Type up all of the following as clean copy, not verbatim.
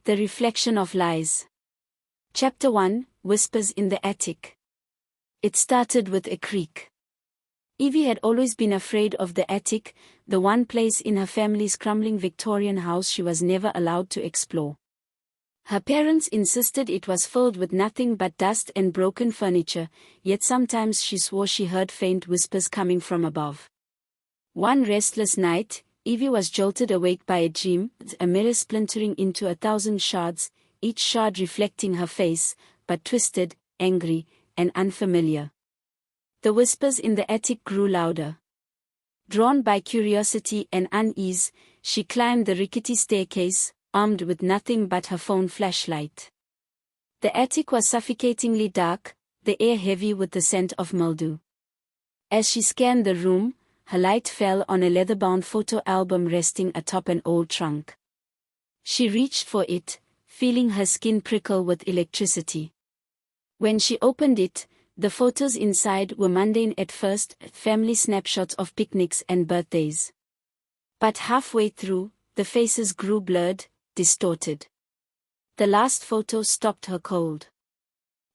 The Reflection of Lies. Chapter 1, Whispers in the Attic. It started with a creak. Evie had always been afraid of the attic, the one place in her family's crumbling Victorian house she was never allowed to explore. Her parents insisted it was filled with nothing but dust and broken furniture, yet sometimes she swore she heard faint whispers coming from above. One restless night, Evie was jolted awake by a dream, a mirror splintering into 1,000 shards, each shard reflecting her face, but twisted, angry, and unfamiliar. The whispers in the attic grew louder. Drawn by curiosity and unease, she climbed the rickety staircase, armed with nothing but her phone flashlight. The attic was suffocatingly dark, the air heavy with the scent of mildew. As she scanned the room, her light fell on a leather-bound photo album resting atop an old trunk. She reached for it, feeling her skin prickle with electricity. When she opened it, the photos inside were mundane at first, family snapshots of picnics and birthdays. But halfway through, the faces grew blurred, distorted. The last photo stopped her cold.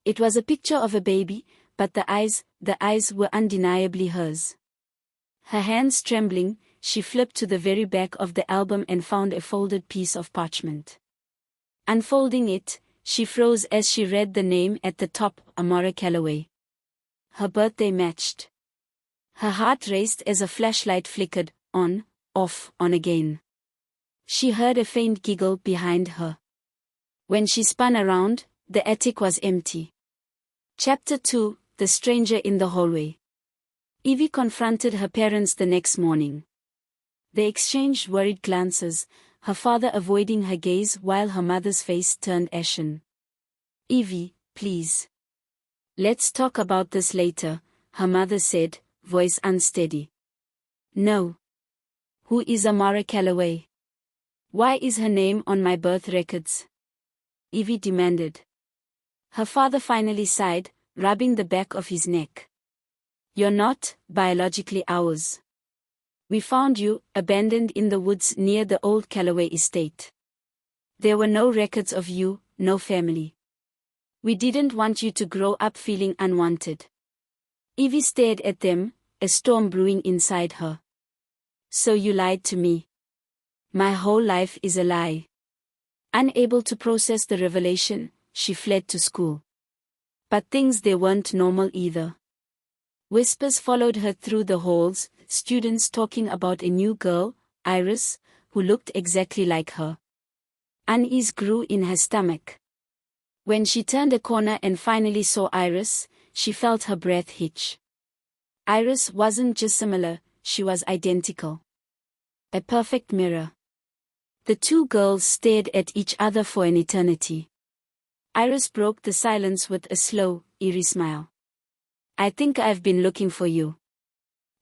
It was a picture of a baby, but the eyes were undeniably hers. Her hands trembling, she flipped to the very back of the album and found a folded piece of parchment. Unfolding it, she froze as she read the name at the top, Amora Calloway. Her birthday matched. Her heart raced as a flashlight flickered, on, off, on again. She heard a faint giggle behind her. When she spun around, the attic was empty. Chapter 2, The Stranger in the Hallway. Evie confronted her parents the next morning. They exchanged worried glances, her father avoiding her gaze while her mother's face turned ashen. "Evie, please. Let's talk about this later," her mother said, voice unsteady. "No. Who is Amora Calloway? Why is her name on my birth records?" Evie demanded. Her father finally sighed, rubbing the back of his neck. "You're not biologically ours. We found you, abandoned in the woods near the old Calloway estate. There were no records of you, no family. We didn't want you to grow up feeling unwanted." Evie stared at them, a storm brewing inside her. "So you lied to me. My whole life is a lie." Unable to process the revelation, she fled to school. But things they weren't normal either. Whispers followed her through the halls, students talking about a new girl, Iris, who looked exactly like her. Unease grew in her stomach. When she turned a corner and finally saw Iris, she felt her breath hitch. Iris wasn't just similar, she was identical. A perfect mirror. The two girls stared at each other for an eternity. Iris broke the silence with a slow, eerie smile. "I think I've been looking for you."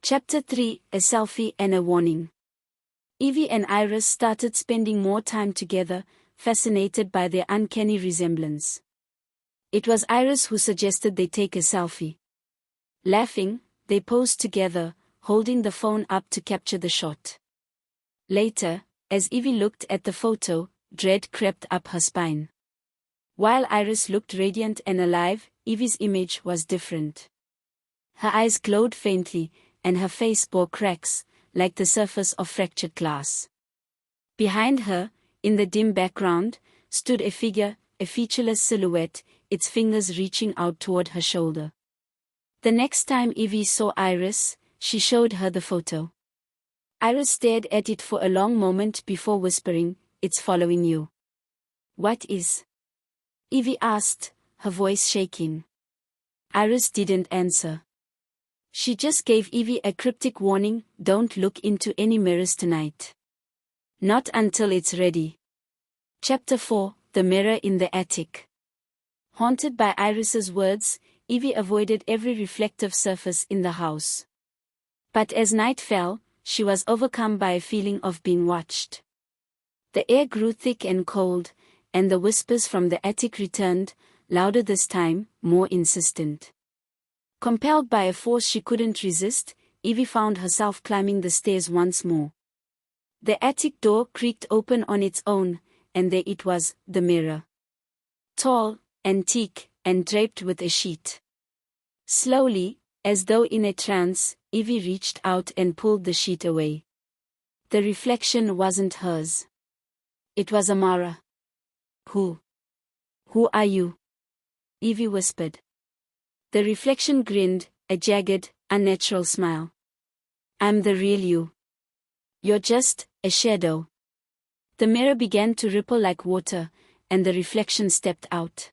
Chapter 3, A Selfie and a Warning. Evie and Iris started spending more time together, fascinated by their uncanny resemblance. It was Iris who suggested they take a selfie. Laughing, they posed together, holding the phone up to capture the shot. Later, as Evie looked at the photo, dread crept up her spine. While Iris looked radiant and alive, Evie's image was different. Her eyes glowed faintly, and her face bore cracks, like the surface of fractured glass. Behind her, in the dim background, stood a figure, a featureless silhouette, its fingers reaching out toward her shoulder. The next time Evie saw Iris, she showed her the photo. Iris stared at it for a long moment before whispering, "It's following you." "What is?" Evie asked, her voice shaking. Iris didn't answer. She just gave Evie a cryptic warning, "Don't look into any mirrors tonight. Not until it's ready." Chapter 4, The Mirror in the Attic. Haunted by Iris's words, Evie avoided every reflective surface in the house. But as night fell, she was overcome by a feeling of being watched. The air grew thick and cold, and the whispers from the attic returned, louder this time, more insistent. Compelled by a force she couldn't resist, Evie found herself climbing the stairs once more. The attic door creaked open on its own, and there it was, the mirror. Tall, antique, and draped with a sheet. Slowly, as though in a trance, Evie reached out and pulled the sheet away. The reflection wasn't hers. It was Amara. Who are you? Evie whispered. The reflection grinned, a jagged, unnatural smile. I'm the real you. You're just a shadow. The mirror began to ripple like water, and the reflection stepped out.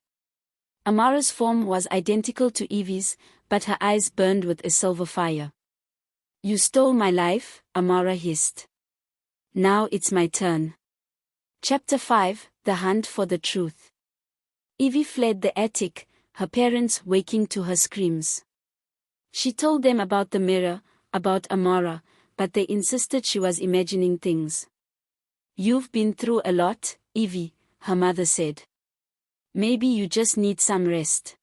Amara's form was identical to Evie's, but her eyes burned with a silver fire. You stole my life, Amara hissed. Now it's my turn. Chapter 5, The Hunt for the Truth. Evie fled the attic, her parents waking to her screams. She told them about the mirror, about Amara, but they insisted she was imagining things. You've been through a lot, Evie, her mother said. Maybe you just need some rest.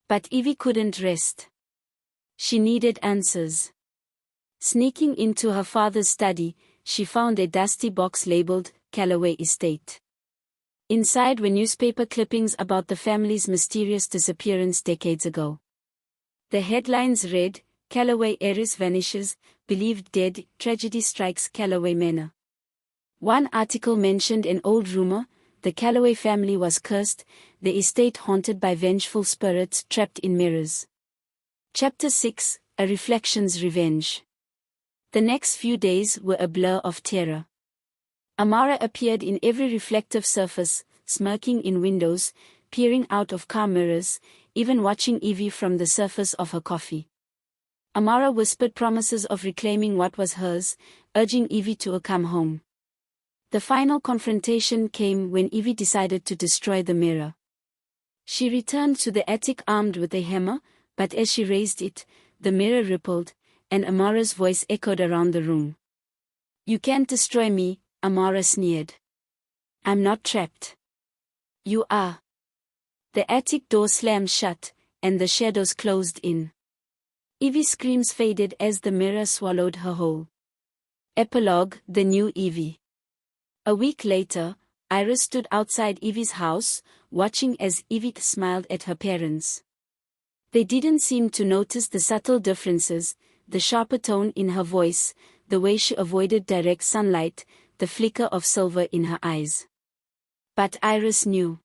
But Evie couldn't rest. She needed answers. Sneaking into her father's study, she found a dusty box labeled Calloway Estate. Inside were newspaper clippings about the family's mysterious disappearance decades ago. The headlines read, Calloway heiress vanishes, believed dead, tragedy strikes Calloway Manor. One article mentioned an old rumor: the Calloway family was cursed, the estate haunted by vengeful spirits trapped in mirrors. Chapter 6, A Reflection's Revenge. The next few days were a blur of terror. Amara appeared in every reflective surface, smirking in windows, peering out of car mirrors, even watching Evie from the surface of her coffee. Amara whispered promises of reclaiming what was hers, urging Evie to come home. The final confrontation came when Evie decided to destroy the mirror. She returned to the attic armed with a hammer, but as she raised it, the mirror rippled, and Amara's voice echoed around the room. You can't destroy me, Amara sneered. I'm not trapped. You are. The attic door slammed shut, and the shadows closed in. Evie's screams faded as the mirror swallowed her whole. Epilogue: The New Evie. A week later, Iris stood outside Evie's house, watching as Evie smiled at her parents. They didn't seem to notice the subtle differences, the sharper tone in her voice, the way she avoided direct sunlight, the flicker of silver in her eyes. But Iris knew.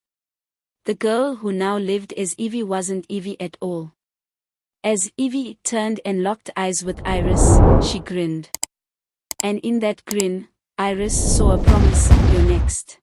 The girl who now lived as Evie wasn't Evie at all. As Evie turned and locked eyes with Iris, she grinned. And in that grin, Iris saw a promise: you're next.